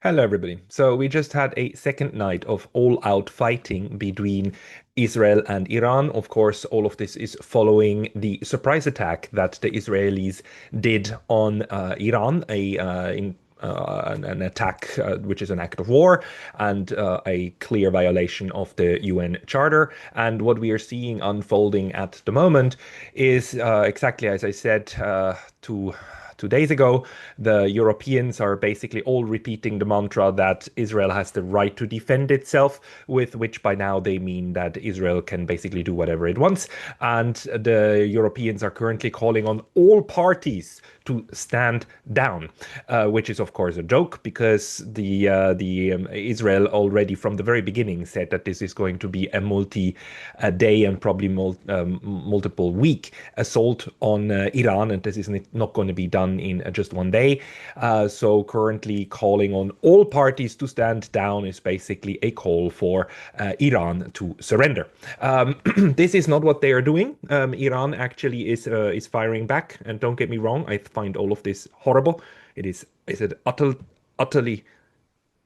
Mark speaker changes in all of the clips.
Speaker 1: Hello, everybody. So we just had a second night of all-out fighting between Israel and Iran. Of course, all of this is following the surprise attack that the Israelis did on Iran, an attack which is an act of war and a clear violation of the UN Charter. And what we are seeing unfolding at the moment is exactly as I said to 2 days ago. The Europeans are basically all repeating the mantra that Israel has the right to defend itself, with which by now they mean that Israel can basically do whatever it wants. And the Europeans are currently calling on all parties to stand down, which is of course a joke because the Israel already from the very beginning said that this is going to be a multi-day and probably multiple week assault on Iran, and this is not going to be done in just one day. So currently calling on all parties to stand down is basically a call for Iran to surrender. This is not what they are doing. Iran actually is firing back, and don't get me wrong, I find all of this horrible. It's an utterly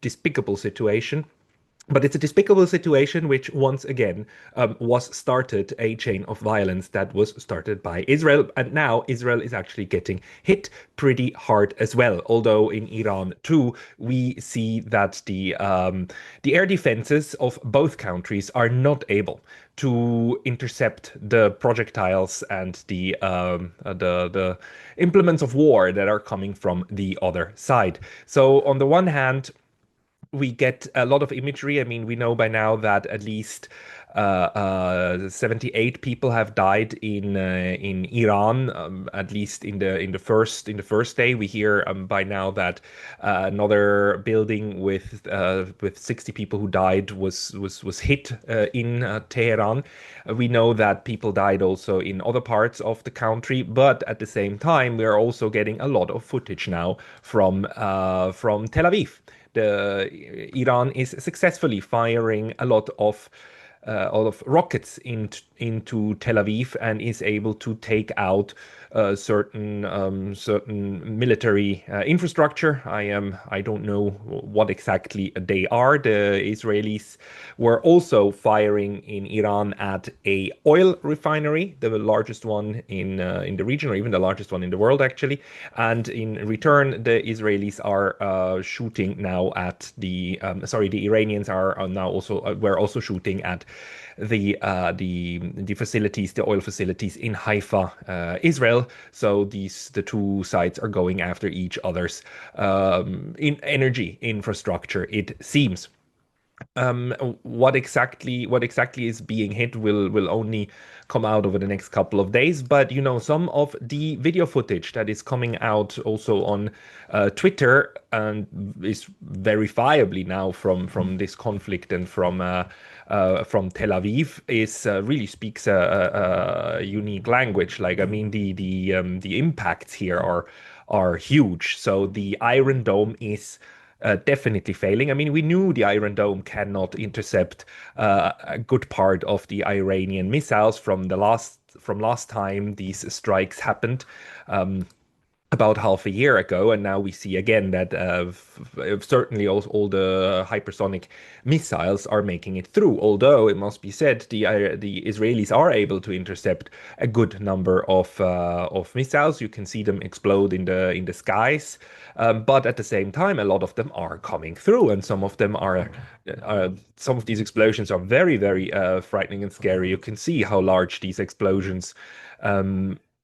Speaker 1: despicable situation. But it's a despicable situation which, once again, was started a chain of violence that was started by Israel. And now Israel is actually getting hit pretty hard as well. Although in Iran, too, we see that the air defenses of both countries are not able to intercept the projectiles and the implements of war that are coming from the other side. So on the one hand, we get a lot of imagery. I mean, we know by now that at least 78 people have died in Iran. At least in the first day. We hear by now that another building with 60 people who died was hit in Tehran. We know that people died also in other parts of the country, but at the same time, we are also getting a lot of footage now from Tel Aviv. Iran is successfully firing a lot of rockets into Tel Aviv and is able to take out certain military infrastructure. I don't know what exactly they are. The Israelis were also firing in Iran at a oil refinery, the largest one in the region, or even the largest one in the world, actually. And in return, the Israelis are shooting now at the Iranians are now also were also shooting at the facilities, the oil facilities in Haifa, Israel. So the two sides are going after each other's in energy infrastructure, it seems. What exactly is being hit will only come out over the next couple of days. But some of the video footage that is coming out also on Twitter and is verifiably now from this conflict and from Tel Aviv is really speaks a unique language. Like, I mean, the impacts here are huge. So the Iron Dome is definitely failing. I mean, we knew the Iron Dome cannot intercept a good part of the Iranian missiles from last time these strikes happened. About half a year ago, and now we see again that certainly all the hypersonic missiles are making it through. Although it must be said, the Israelis are able to intercept a good number of missiles. You can see them explode in the skies, but at the same time, a lot of them are coming through, and some of them are. Some of these explosions are very frightening and scary. You can see how large these explosions.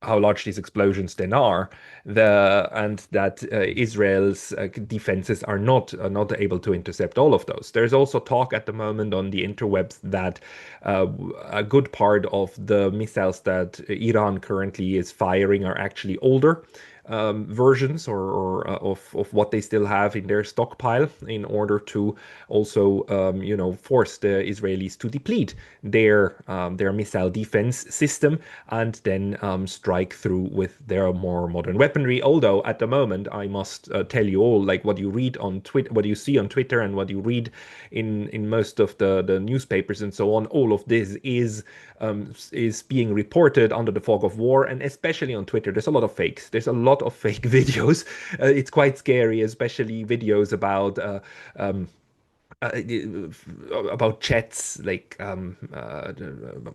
Speaker 1: How large these explosions then are, and that Israel's defenses are not able to intercept all of those. There's also talk at the moment on the interwebs that a good part of the missiles that Iran currently is firing are actually older versions of what they still have in their stockpile in order to also force the Israelis to deplete their missile defense system and then strike through with their more modern weaponry. Although at the moment, I must tell you all, like what you read on Twitter, what you see on Twitter, and what you read in most of the newspapers and so on, all of this is being reported under the fog of war, and especially on Twitter, there's a lot of fakes. There's a lot lot of fake videos. It's quite scary, especially videos um, uh, about jets, like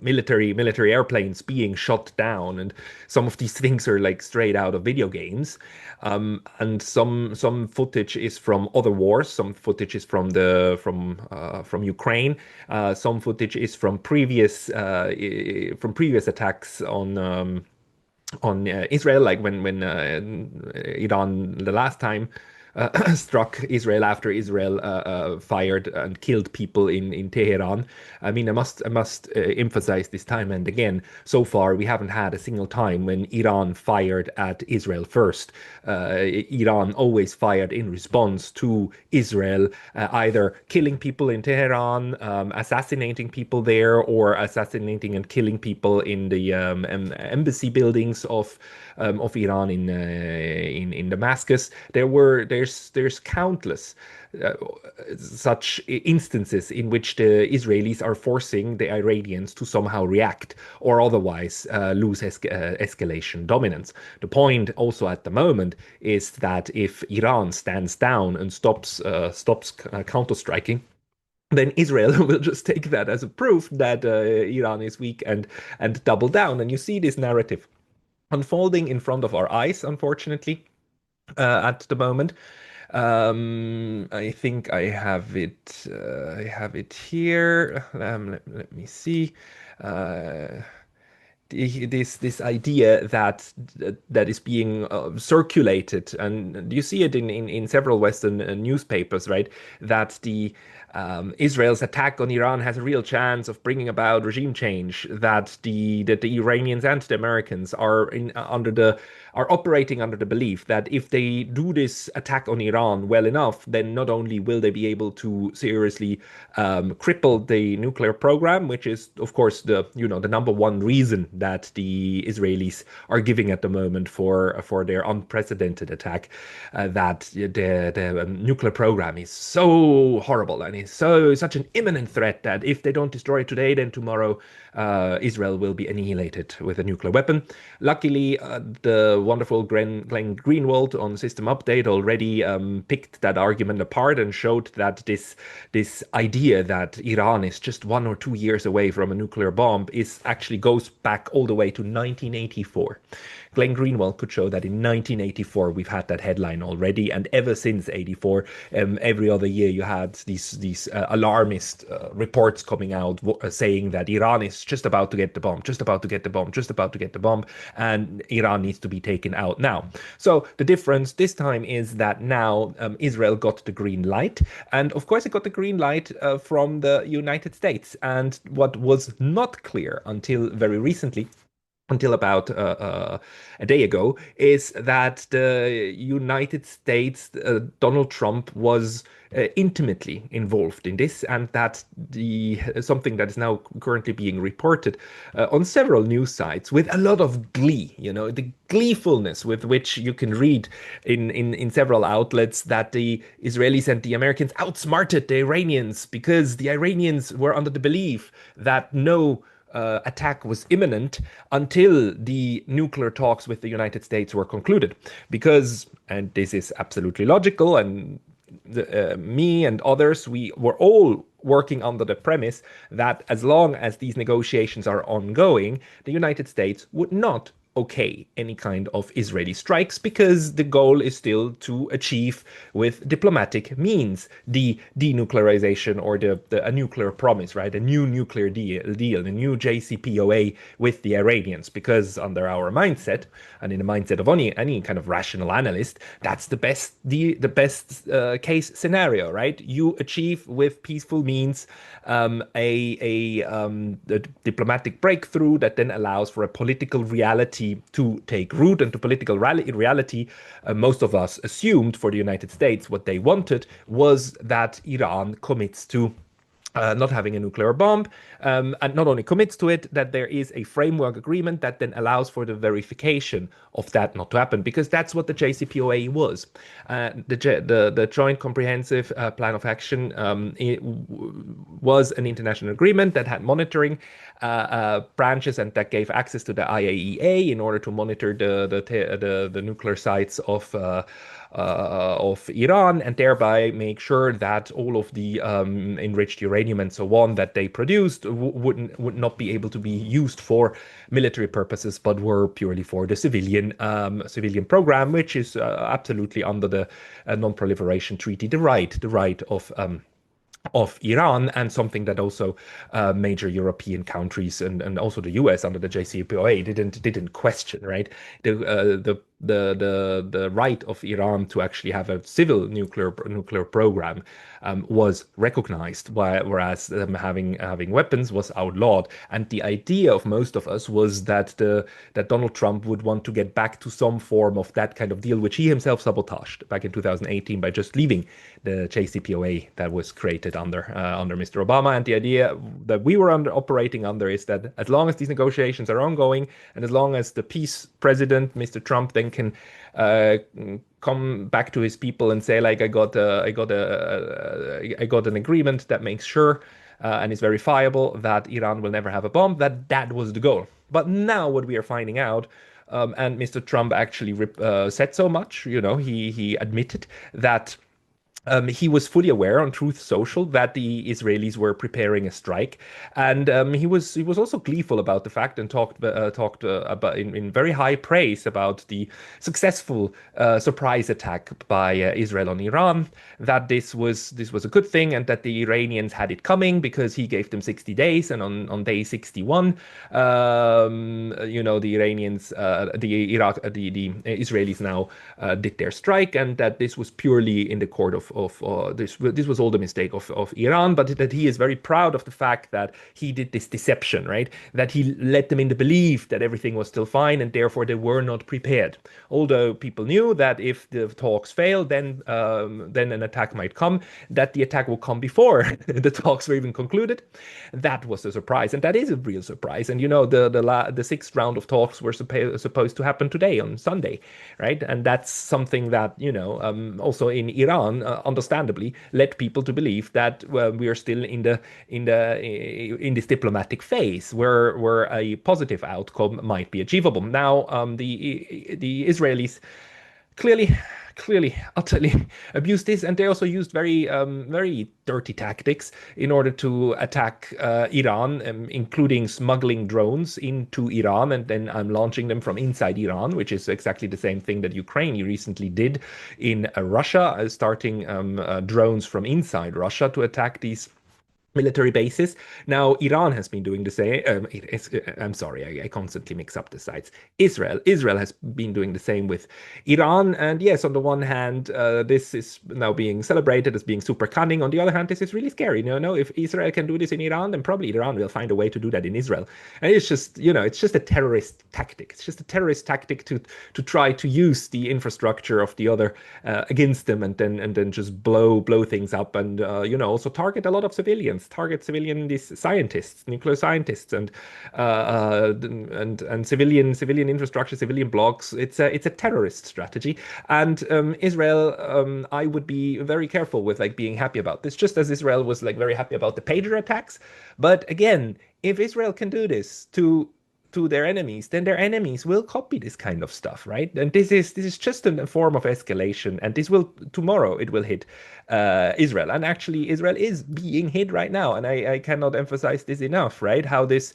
Speaker 1: military airplanes being shot down, and some of these things are like straight out of video games. And some footage is from other wars. Some footage is from Ukraine. Some footage is from previous attacks on Israel, like when Iran the last time struck Israel after Israel fired and killed people in Tehran. I mean, I must emphasize this time and again. So far, we haven't had a single time when Iran fired at Israel first. Iran always fired in response to Israel, either killing people in Tehran, assassinating people there, or assassinating and killing people in the embassy buildings of Iran in Damascus. There's countless uh, such instances in which the Israelis are forcing the Iranians to somehow react or otherwise lose escalation dominance. The point also at the moment is that if Iran stands down and stops counter striking, then Israel will just take that as a proof that Iran is weak and double down. And you see this narrative unfolding in front of our eyes, unfortunately, at the moment. I think I have it. I have it here. Let me see. Uh, this idea that is being circulated, and you see it in several Western newspapers, right? That the Israel's attack on Iran has a real chance of bringing about regime change. That the Iranians and the Americans are operating under the belief that if they do this attack on Iran well enough, then not only will they be able to seriously cripple the nuclear program, which is of course the number one reason that the Israelis are giving at the moment for their unprecedented attack, that the nuclear program is so horrible and is such an imminent threat that if they don't destroy it today, then tomorrow Israel will be annihilated with a nuclear weapon. Luckily, the wonderful Glenn Greenwald on System Update already picked that argument apart and showed that this idea that Iran is just 1 or 2 years away from a nuclear bomb is actually goes back all the way to 1984. Glenn Greenwald could show that in 1984 we've had that headline already, and ever since '84, every other year you had these alarmist reports coming out saying that Iran is just about to get the bomb, just about to get the bomb, just about to get the bomb, and Iran needs to be taken out now. So the difference this time is that now Israel got the green light, and of course it got the green light from the United States. And what was not clear until very recently, until about a day ago, is that the United States, Donald Trump was intimately involved in this, and that the something that is now currently being reported on several news sites with a lot of glee, the gleefulness with which you can read in several outlets that the Israelis and the Americans outsmarted the Iranians because the Iranians were under the belief that no attack was imminent until the nuclear talks with the United States were concluded. Because, and this is absolutely logical, and me and others, we were all working under the premise that as long as these negotiations are ongoing, the United States would not okay any kind of Israeli strikes, because the goal is still to achieve with diplomatic means the denuclearization, or a nuclear promise, right? A new nuclear deal, a new JCPOA with the Iranians, because under our mindset, and in the mindset of any kind of rational analyst, that's the best case scenario, right? You achieve with peaceful means a diplomatic breakthrough that then allows for a political reality to take root. And to political reality, most of us assumed for the United States what they wanted was that Iran commits to not having a nuclear bomb, and not only commits to it, that there is a framework agreement that then allows for the verification of that not to happen, because that's what the JCPOA was. The Joint Comprehensive Plan of Action was an international agreement that had monitoring branches and that gave access to the IAEA in order to monitor the nuclear sites of Iran, and thereby make sure that all of the enriched uranium and so on that they produced would not be able to be used for military purposes, but were purely for the civilian program, which is absolutely under the Non-Proliferation Treaty, the right of Iran, and something that also major European countries and also the US under the JCPOA didn't question, right? The right of Iran to actually have a civil nuclear program was recognized, whereas having weapons was outlawed. And the idea of most of us was that Donald Trump would want to get back to some form of that kind of deal, which he himself sabotaged back in 2018 by just leaving the JCPOA that was created under Mr. Obama. And the idea that we were operating under is that as long as these negotiations are ongoing, and as long as the peace president, Mr. Trump, then can come back to his people and say, like, I got an agreement that makes sure and is verifiable that Iran will never have a bomb, that was the goal. But now what we are finding out, and Mr. Trump actually said so much, he admitted that he was fully aware on Truth Social that the Israelis were preparing a strike, and he was also gleeful about the fact and talked about in very high praise about the successful surprise attack by Israel on Iran. That this was a good thing, and that the Iranians had it coming because he gave them 60 days, and on day 61, the Iranians, the Israelis now did their strike, and that this was purely in the court of this was all the mistake of Iran, but that he is very proud of the fact that he did this deception, right? That he led them in the belief that everything was still fine, and therefore they were not prepared. Although people knew that if the talks failed, then an attack might come, that the attack will come before the talks were even concluded. That was a surprise, and that is a real surprise. And the sixth round of talks were supposed to happen today on Sunday, right? And that's something that also in Iran, understandably, led people to believe that we are still in this diplomatic phase where a positive outcome might be achievable. Now, the Israelis clearly, utterly abused this, and they also used very dirty tactics in order to attack Iran, including smuggling drones into Iran and then launching them from inside Iran, which is exactly the same thing that Ukraine recently did in Russia, starting drones from inside Russia to attack these military bases. Now, Iran has been doing the same. I'm sorry, I constantly mix up the sites. Israel has been doing the same with Iran. And yes, on the one hand, this is now being celebrated as being super cunning. On the other hand, this is really scary. If Israel can do this in Iran, then probably Iran will find a way to do that in Israel. And it's just, it's just a terrorist tactic. It's just a terrorist tactic to try to use the infrastructure of the other against them, and then just blow things up, and also target a lot of civilians. Target these scientists, nuclear scientists, and civilian infrastructure, civilian blocks. It's a terrorist strategy, and Israel, I would be very careful with being happy about this, just as Israel was very happy about the pager attacks. But again, if Israel can do this to their enemies, then their enemies will copy this kind of stuff, right? And this is just a form of escalation, and tomorrow it will hit Israel. And actually, Israel is being hit right now, and I cannot emphasize this enough, right? How this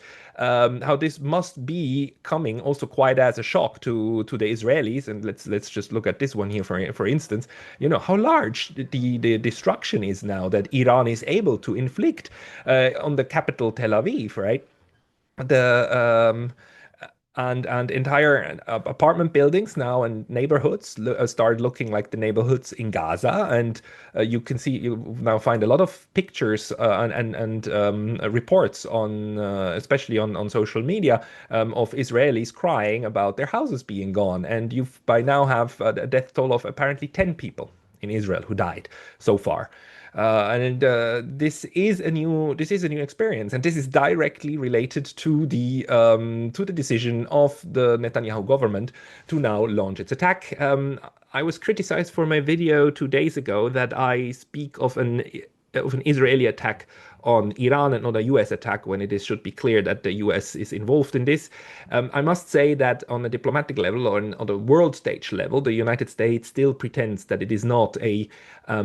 Speaker 1: must be coming also quite as a shock to the Israelis. And let's just look at this one here for instance. How large the destruction is now that Iran is able to inflict on the capital Tel Aviv, right? The and entire apartment buildings now and neighborhoods start looking like the neighborhoods in Gaza, and you now find a lot of pictures and reports on especially on social media of Israelis crying about their houses being gone, and you by now have a death toll of apparently 10 people in Israel who died so far. And this is a new experience, and this is directly related to the decision of the Netanyahu government to now launch its attack. I was criticized for my video 2 days ago that I speak of an Israeli attack on Iran and not a US attack when it should be clear that the US is involved in this. I must say that on a diplomatic level or on the world stage level, the United States still pretends that it is not a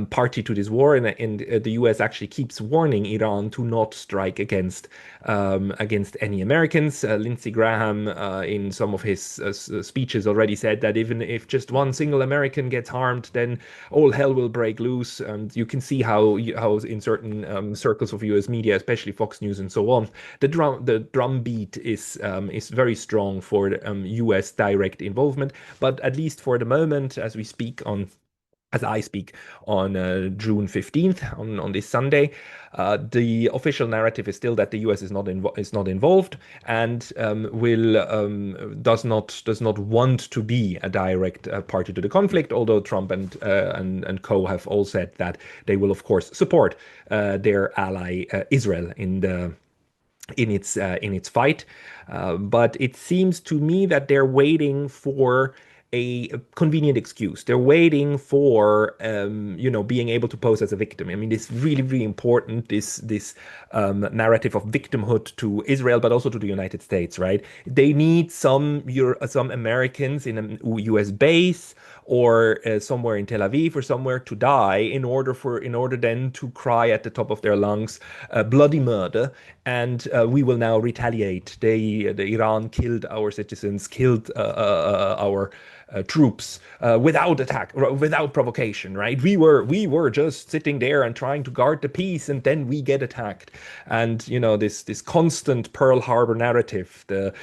Speaker 1: party to this war, and the US actually keeps warning Iran to not strike against any Americans. Lindsey Graham, in some of his speeches, already said that even if just one single American gets harmed, then all hell will break loose. And you can see how in certain circles of US media, especially Fox News and so on, the drumbeat is very strong for US direct involvement. But at least for the moment, as I speak on June 15th, on this Sunday, the official narrative is still that the US is not involved, and does not want to be a direct party to the conflict. Although Trump and co have all said that they will of course support their ally Israel in its fight. But it seems to me that they're waiting for a convenient excuse. They're waiting for being able to pose as a victim. I mean, it's really, really important, this narrative of victimhood to Israel, but also to the United States, right? They need some Americans in a US base or somewhere in Tel Aviv or somewhere to die in order then to cry at the top of their lungs bloody murder, and we will now retaliate. The Iran killed our citizens, killed our troops without attack, without provocation, right? We were just sitting there and trying to guard the peace, and then we get attacked. And this constant Pearl Harbor narrative, the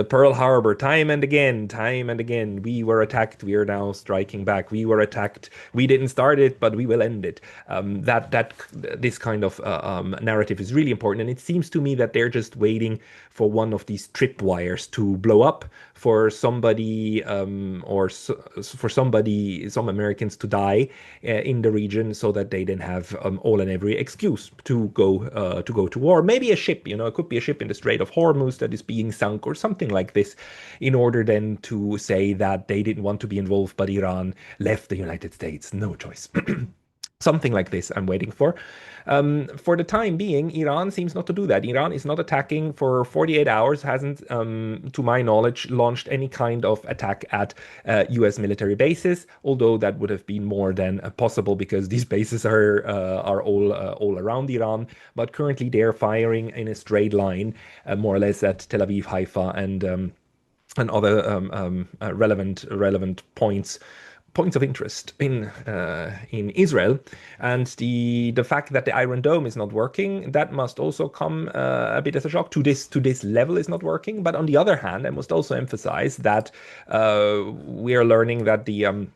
Speaker 1: Pearl Harbor, time and again, we were attacked, we are now striking back. We were attacked, we didn't start it, but we will end it. This kind of narrative is really important, and it seems to me that they're just waiting for one of these tripwires to blow up, for somebody some Americans to die in the region, so that they then have all and every excuse to go to war. Maybe a ship, it could be a ship in the Strait of Hormuz that is being sunk or something like this, in order then to say that they didn't want to be involved, but Iran left the United States. No choice. Something like this I'm waiting for. For the time being, Iran seems not to do that. Iran is not attacking for 48 hours, hasn't, to my knowledge, launched any kind of attack at US military bases, although that would have been more than possible because these bases are all around Iran. But currently they're firing in a straight line, more or less at Tel Aviv, Haifa, and other relevant points of interest in Israel. And the fact that the Iron Dome is not working, that must also come a bit as a shock. To this level is not working. But on the other hand, I must also emphasize that we are learning that the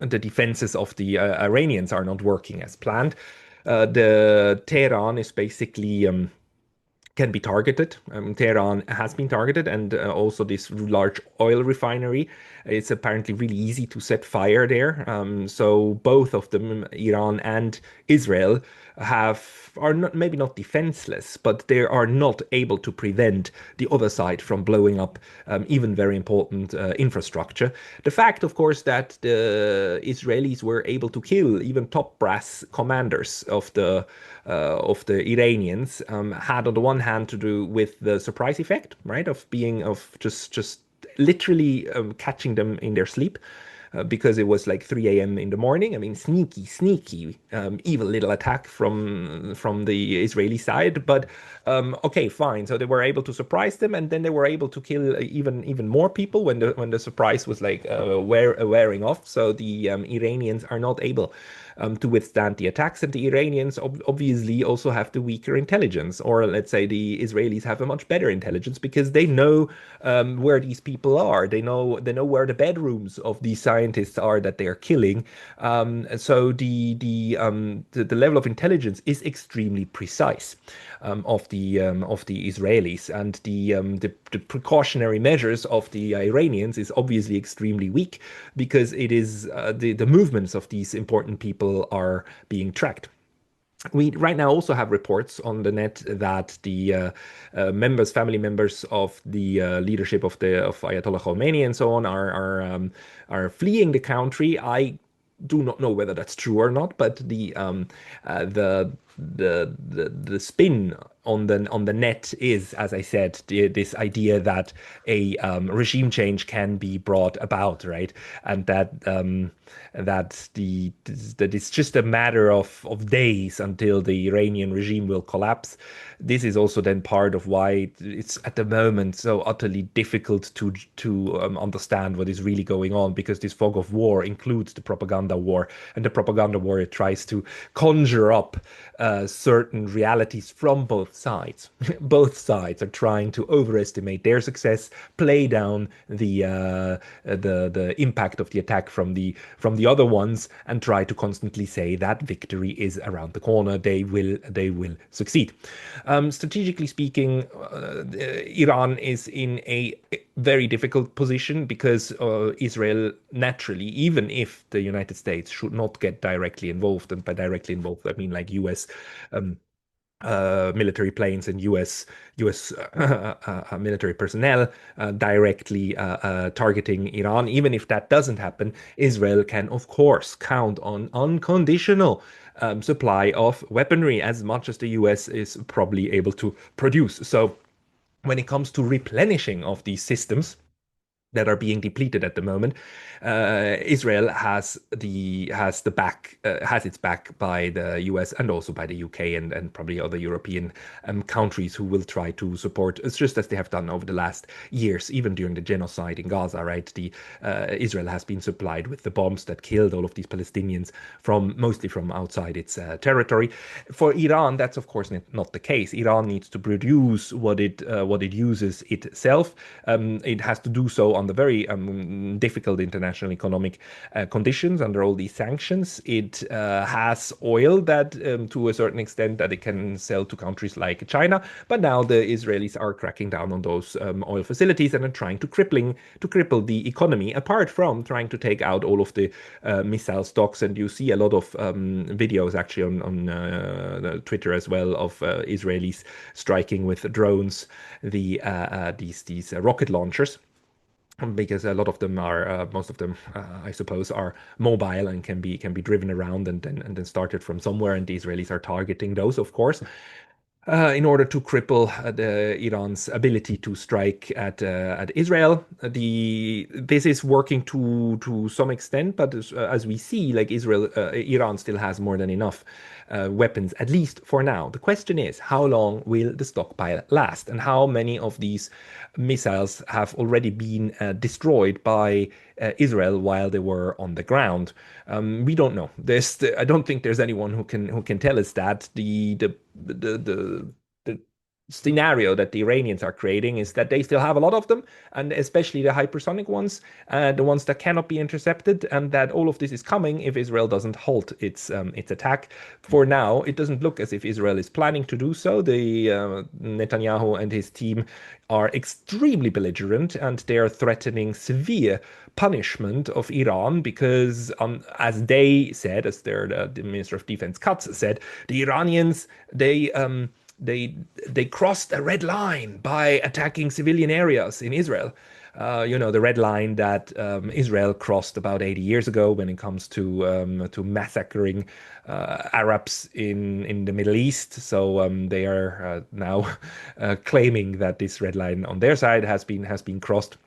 Speaker 1: defenses of the Iranians are not working as planned. The Tehran is basically can be targeted. Tehran has been targeted, and also this large oil refinery. It's apparently really easy to set fire there. So both of them, Iran and Israel, are not, maybe not defenseless, but they are not able to prevent the other side from blowing up even very important infrastructure. The fact, of course, that the Israelis were able to kill even top brass commanders of the Iranians had on the one hand to do with the surprise effect, right, of just literally catching them in their sleep. Because it was like 3 a.m. in the morning. I mean, sneaky, evil little attack from the Israeli side. But okay, fine. So they were able to surprise them, and then they were able to kill even more people when the surprise was like wearing off. So the Iranians are not able to withstand the attacks, and the Iranians obviously also have the weaker intelligence, or let's say the Israelis have a much better intelligence because they know where these people are. They know where the bedrooms of these scientists are that they are killing. So the level of intelligence is extremely precise of the Israelis, and the precautionary measures of the Iranians is obviously extremely weak because it is the movements of these important people are being tracked. We right now also have reports on the net that the family members of the leadership of Ayatollah Khomeini and so on are fleeing the country. I do not know whether that's true or not, but the spin on the net is, as I said, this idea that a regime change can be brought about, right, and that it's just a matter of days until the Iranian regime will collapse. This is also then part of why it's at the moment so utterly difficult to understand what is really going on, because this fog of war includes the propaganda war, and the propaganda war, it tries to conjure up certain realities from both sides. Both sides are trying to overestimate their success, play down the impact of the attack from the other ones, and try to constantly say that victory is around the corner. They will succeed. Strategically speaking, Iran is in a very difficult position because Israel naturally, even if the United States should not get directly involved, and by directly involved I mean like U.S. Um, military planes and U.S. Military personnel directly targeting Iran. Even if that doesn't happen, Israel can, of course, count on unconditional supply of weaponry, as much as the U.S. is probably able to produce. So when it comes to replenishing of these systems that are being depleted at the moment, Israel has its back by the US and also by the UK and probably other European countries who will try to support. It's just as they have done over the last years, even during the genocide in Gaza. Right, the Israel has been supplied with the bombs that killed all of these Palestinians mostly from outside its territory. For Iran, that's of course not the case. Iran needs to produce what it uses itself. It has to do so under very difficult international economic conditions under all these sanctions. It has oil that, to a certain extent, that it can sell to countries like China. But now the Israelis are cracking down on those oil facilities and are trying to cripple the economy, apart from trying to take out all of the missile stocks. And you see a lot of videos actually on Twitter as well of Israelis striking with drones these rocket launchers, because a lot of them are, most of them, I suppose, are mobile and can be driven around and then started from somewhere, and the Israelis are targeting those, of course, in order to cripple Iran's ability to strike at Israel. This is working to some extent, but as we see, like Iran still has more than enough weapons, at least for now. The question is, how long will the stockpile last, and how many of these missiles have already been destroyed by Israel while they were on the ground? We don't know. I don't think there's anyone who can tell us that. The scenario that the Iranians are creating is that they still have a lot of them, and especially the hypersonic ones, the ones that cannot be intercepted, and that all of this is coming if Israel doesn't halt its attack. For now, it doesn't look as if Israel is planning to do so. The Netanyahu and his team are extremely belligerent, and they are threatening severe punishment of Iran because, as they said, as the Minister of Defense Katz said, the Iranians, they crossed a red line by attacking civilian areas in Israel. The red line that Israel crossed about 80 years ago when it comes to massacring Arabs in the Middle East. So they are now claiming that this red line on their side has been crossed.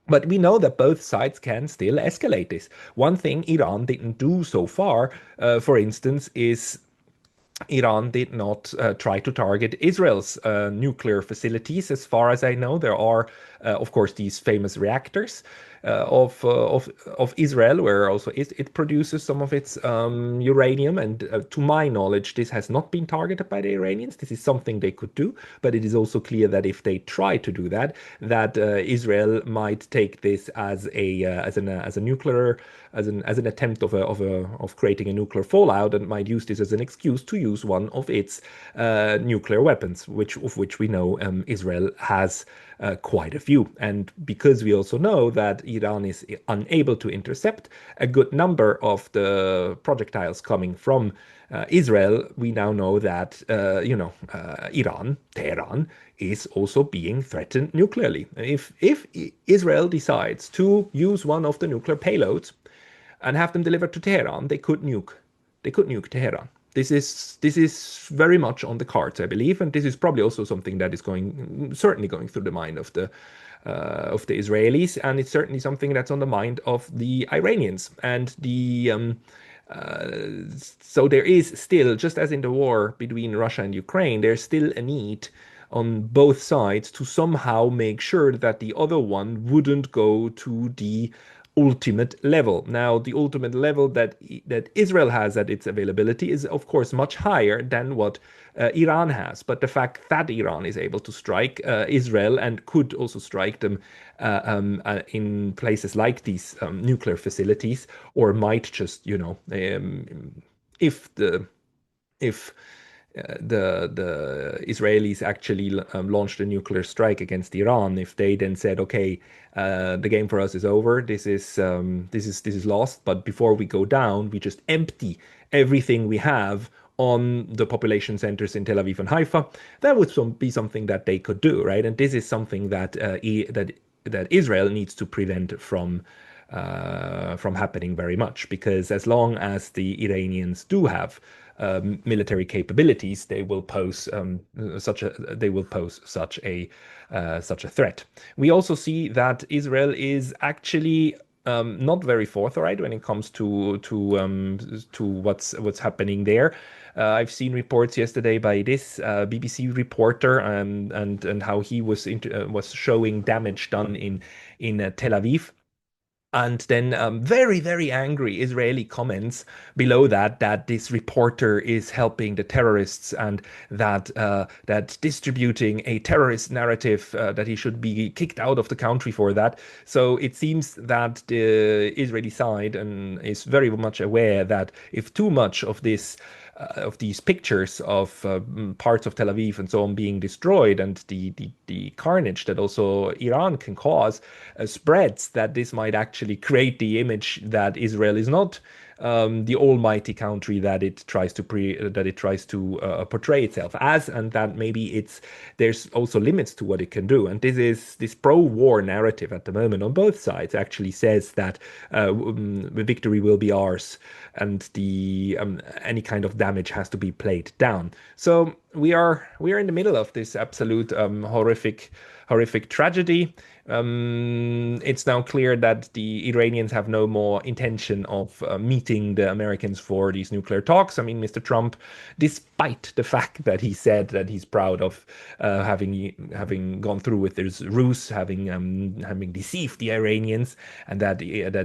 Speaker 1: But we know that both sides can still escalate this. One thing Iran didn't do so far, for instance, is Iran did not try to target Israel's nuclear facilities. As far as I know, there are of course, these famous reactors of Israel, where also it produces some of its uranium. And to my knowledge, this has not been targeted by the Iranians. This is something they could do, but it is also clear that if they try to do that, that Israel might take this as a nuclear as an attempt of creating a nuclear fallout, and might use this as an excuse to use one of its nuclear weapons, which we know Israel has quite a few. And because we also know that Iran is unable to intercept a good number of the projectiles coming from Israel, we now know that Iran, Tehran, is also being threatened nuclearly. If Israel decides to use one of the nuclear payloads and have them delivered to Tehran, they could nuke. They could nuke Tehran. This is very much on the cards, I believe, and this is probably also something that is certainly going through the mind of the Israelis, and it's certainly something that's on the mind of the Iranians. And so there is still, just as in the war between Russia and Ukraine, there's still a need on both sides to somehow make sure that the other one wouldn't go to the ultimate level. Now, the ultimate level that Israel has at its availability is, of course, much higher than what Iran has. But the fact that Iran is able to strike Israel and could also strike them in places like these nuclear facilities, or might just, if the if the Israelis actually launched a nuclear strike against Iran, if they then said, "Okay, the game for us is over. This is lost. But before we go down, we just empty everything we have on the population centers in Tel Aviv and Haifa," that would be something that they could do, right? And this is something that Israel needs to prevent from happening very much, because as long as the Iranians do have military capabilities, they will pose such a threat. We also see that Israel is actually not very forthright when it comes to what's happening there. I've seen reports yesterday by this BBC reporter, and how he was showing damage done in Tel Aviv. And then very, very angry Israeli comments below that this reporter is helping the terrorists, and that distributing a terrorist narrative, that he should be kicked out of the country for that. So it seems that the Israeli side is very much aware that if too much of these pictures of parts of Tel Aviv and so on being destroyed, and the carnage that also Iran can cause spreads, that this might actually create the image that Israel is not the almighty country that it tries to portray itself as, and that maybe there's also limits to what it can do. And this pro-war narrative at the moment on both sides actually says that the victory will be ours, and the any kind of damage has to be played down. So we are in the middle of this absolute horrific tragedy. It's now clear that the Iranians have no more intention of meeting the Americans for these nuclear talks. I mean, Mr. Trump, despite the fact that he said that he's proud of having gone through with this ruse, having deceived the Iranians, and that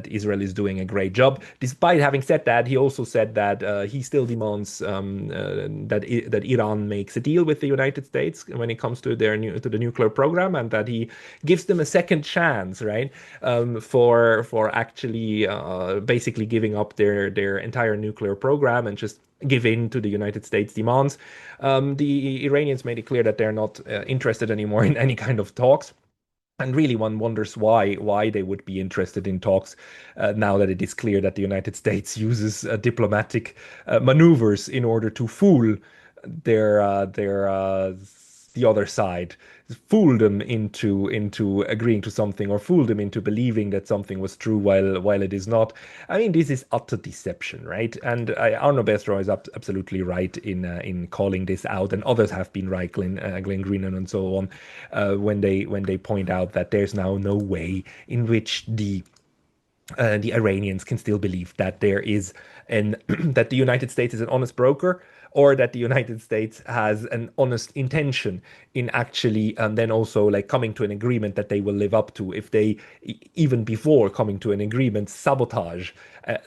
Speaker 1: Israel is doing a great job. Despite having said that, he also said that he still demands that Iran makes a deal with the United States when it comes to the nuclear program, and that he gives them a second chance, right? For actually basically giving up their entire nuclear program and just give in to the United States demands. The Iranians made it clear that they're not interested anymore in any kind of talks. And really, one wonders why they would be interested in talks now that it is clear that the United States uses diplomatic maneuvers in order to fool the other side, fool them into agreeing to something, or fool them into believing that something was true while it is not. I mean, this is utter deception, right? And Arno Bestro is absolutely right in calling this out, and others have been right, Glenn Greenan and so on, when they point out that there's now no way in which the Iranians can still believe that there is and that the United States is an honest broker, or that the United States has an honest intention in actually then also like coming to an agreement that they will live up to if they even before coming to an agreement sabotage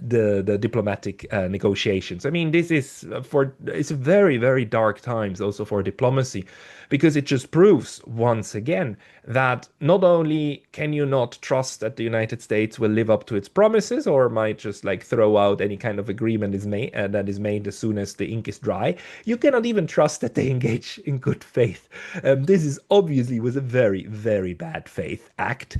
Speaker 1: the diplomatic negotiations. I mean, this is for it's very very dark times also for diplomacy, because it just proves once again that not only can you not trust that the United States will live up to its promises or might just like throw out any kind of agreement is made that is made as soon as the ink is dry, you cannot even trust that they engage in good faith. This is obviously was a very very bad faith act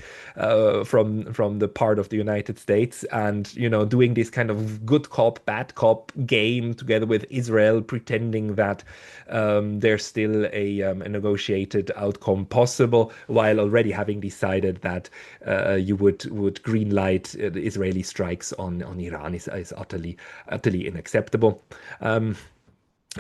Speaker 1: from the part of the United States, and doing this kind of good cop bad cop game together with Israel, pretending that there's still a negotiated outcome possible, while already having decided that you would green light the Israeli strikes on Iran is utterly unacceptable.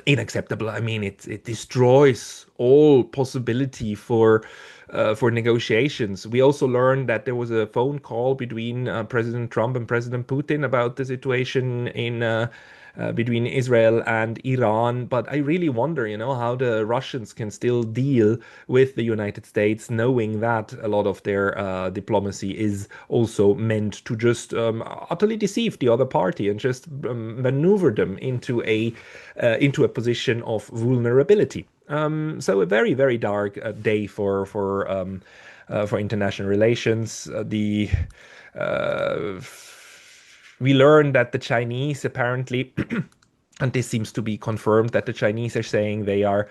Speaker 1: Unacceptable. I mean, it destroys all possibility for negotiations. We also learned that there was a phone call between President Trump and President Putin about the situation in between Israel and Iran. But I really wonder, how the Russians can still deal with the United States, knowing that a lot of their diplomacy is also meant to just utterly deceive the other party and just maneuver them into a position of vulnerability. So a very very dark day for international relations. The uh, we learned that the Chinese apparently, and this seems to be confirmed, that the Chinese are saying they are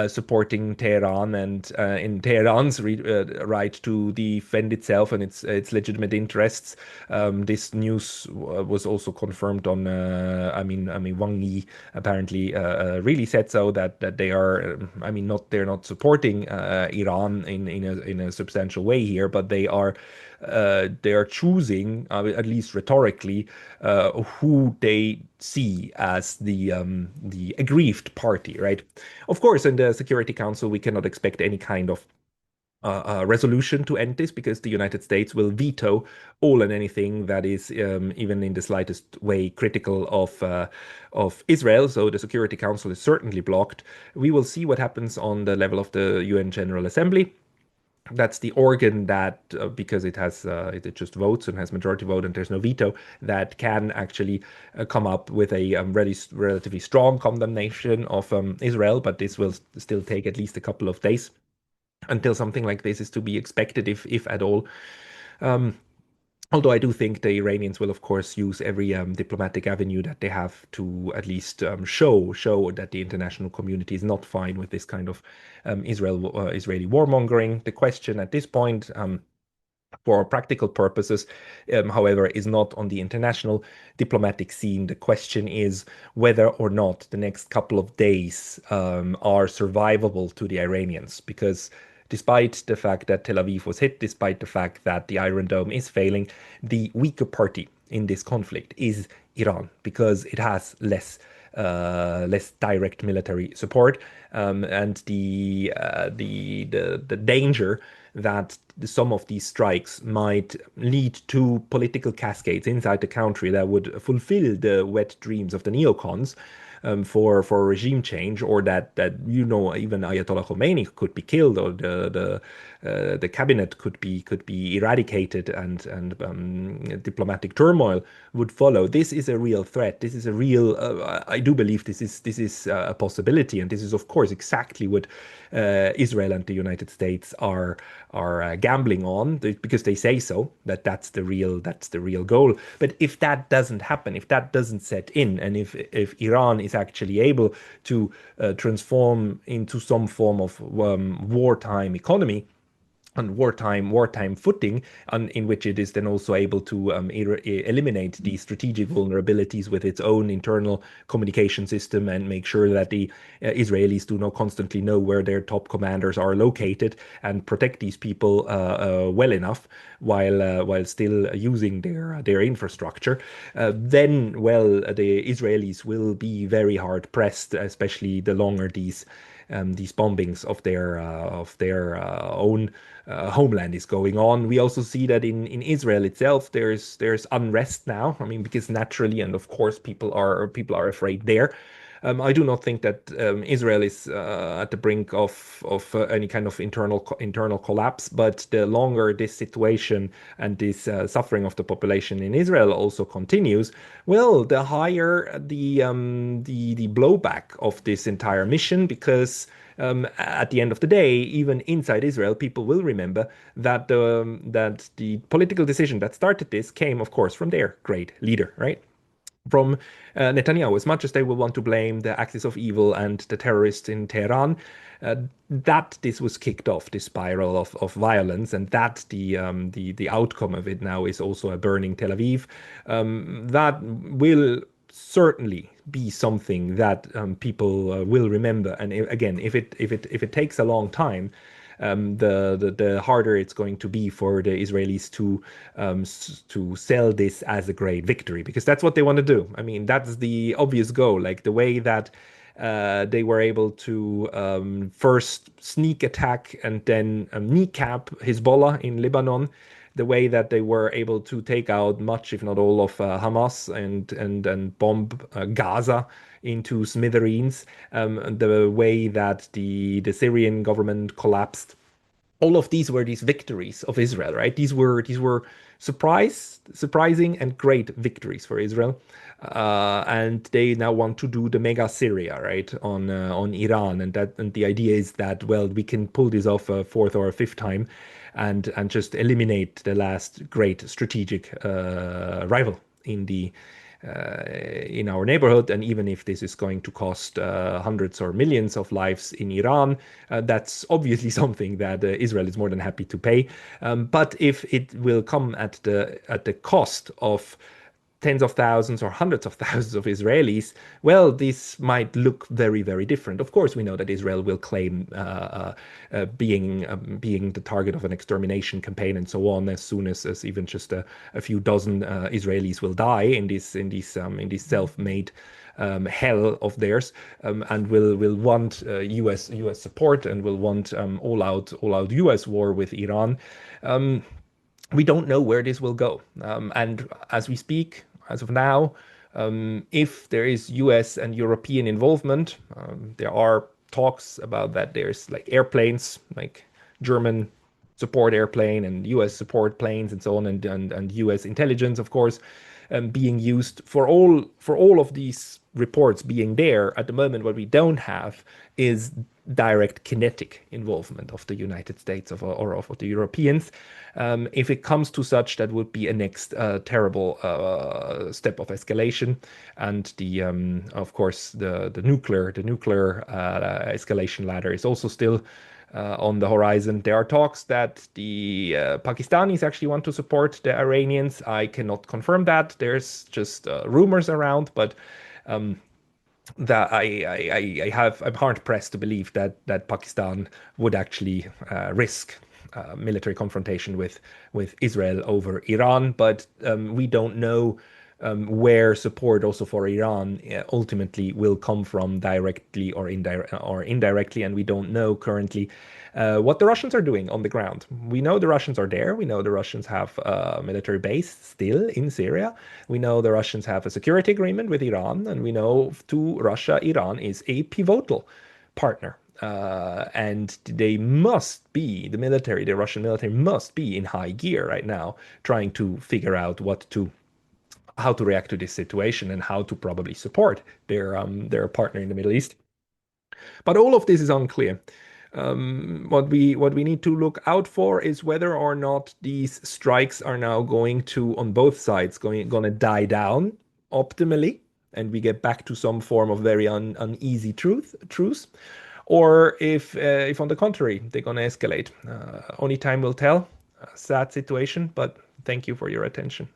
Speaker 1: supporting Tehran and in Tehran's right to defend itself and its legitimate interests. This news was also confirmed on. I mean, Wang Yi apparently really said so that they are. I mean, they're not supporting Iran in a substantial way here, but they are choosing, at least rhetorically, who they see as the aggrieved party, right? Of course, in the Security Council, we cannot expect any kind of resolution to end this, because the United States will veto all and anything that is even in the slightest way critical of Israel. So the Security Council is certainly blocked. We will see what happens on the level of the UN General Assembly. That's the organ that, because it just votes and has majority vote and there's no veto, that can actually come up with a relatively strong condemnation of Israel. But this will still take at least a couple of days until something like this is to be expected, if at all. Um, Although I do think the Iranians will, of course, use every diplomatic avenue that they have to at least show that the international community is not fine with this kind of Israeli warmongering. The question at this point, for practical purposes, however, is not on the international diplomatic scene. The question is whether or not the next couple of days are survivable to the Iranians, because despite the fact that Tel Aviv was hit, despite the fact that the Iron Dome is failing, the weaker party in this conflict is Iran, because it has less direct military support, and the danger that some of these strikes might lead to political cascades inside the country that would fulfill the wet dreams of the neocons, for regime change, or that even Ayatollah Khomeini could be killed, or the cabinet could be eradicated, and diplomatic turmoil would follow. This is a real threat. This is a real. I do believe this is a possibility, and this is of course exactly what Israel and the United States are gambling on, because they say so, that's the real goal. But if that doesn't happen, if that doesn't set in, and if Iran is actually able to transform into some form of wartime economy on wartime footing, and in which it is then also able to eliminate the strategic vulnerabilities with its own internal communication system, and make sure that the Israelis do not constantly know where their top commanders are located, and protect these people well enough while still using their infrastructure. Then, well, the Israelis will be very hard pressed, especially the longer these bombings of their own homeland is going on. We also see that in Israel itself, there's unrest now. I mean, because naturally, and of course, people are afraid there. I do not think that Israel is at the brink of any kind of internal collapse. But the longer this situation and this suffering of the population in Israel also continues, well, the higher the blowback of this entire mission, because at the end of the day, even inside Israel, people will remember that the political decision that started this came, of course, from their great leader, right? From Netanyahu. As much as they will want to blame the axis of evil and the terrorists in Tehran, that this was kicked off, this spiral of violence, and that the outcome of it now is also a burning Tel Aviv. That will certainly be something that people will remember. And again, if it takes a long time, the harder it's going to be for the Israelis to sell this as a great victory, because that's what they want to do. I mean, that's the obvious goal. Like the way that they were able to first sneak attack and then kneecap Hezbollah in Lebanon, the way that they were able to take out much, if not all, of Hamas and bomb Gaza into smithereens, the way that the Syrian government collapsed. All of these were these victories of Israel, right? These were surprising and great victories for Israel, and they now want to do the mega Syria, right, on Iran, and the idea is that, well, we can pull this off a fourth or a fifth time, and just eliminate the last great strategic rival in our neighborhood. And even if this is going to cost hundreds or millions of lives in Iran, that's obviously something that Israel is more than happy to pay. But if it will come at the cost of tens of thousands or hundreds of thousands of Israelis, well, this might look very, very different. Of course, we know that Israel will claim being the target of an extermination campaign and so on, as soon as even just a few dozen Israelis will die in this self-made hell of theirs, and will want US support, and will want all out US war with Iran. We don't know where this will go. And as we speak, as of now, if there is US and European involvement, there are talks about that there's like airplanes, like German support airplane and US support planes and so on, and US intelligence, of course, being used for all of these reports being there. At the moment, what we don't have is direct kinetic involvement of the United States or of the Europeans. If it comes to such, that would be a next terrible step of escalation, and of course the nuclear escalation ladder is also still on the horizon. There are talks that the Pakistanis actually want to support the Iranians. I cannot confirm that. There's just rumors around, but that I'm hard pressed to believe that Pakistan would actually risk military confrontation with Israel over Iran. But we don't know where support also for Iran ultimately will come from, directly or indirectly, and we don't know currently what the Russians are doing on the ground. We know the Russians are there. We know the Russians have a military base still in Syria. We know the Russians have a security agreement with Iran, and we know to Russia, Iran is a pivotal partner. And the Russian military must be in high gear right now, trying to figure out how to react to this situation and how to probably support their partner in the Middle East. But all of this is unclear. What we need to look out for is whether or not these strikes are now going to, on both sides, going to die down optimally, and we get back to some form of very uneasy truce, or if on the contrary they're going to escalate. Only time will tell. Sad situation, but thank you for your attention.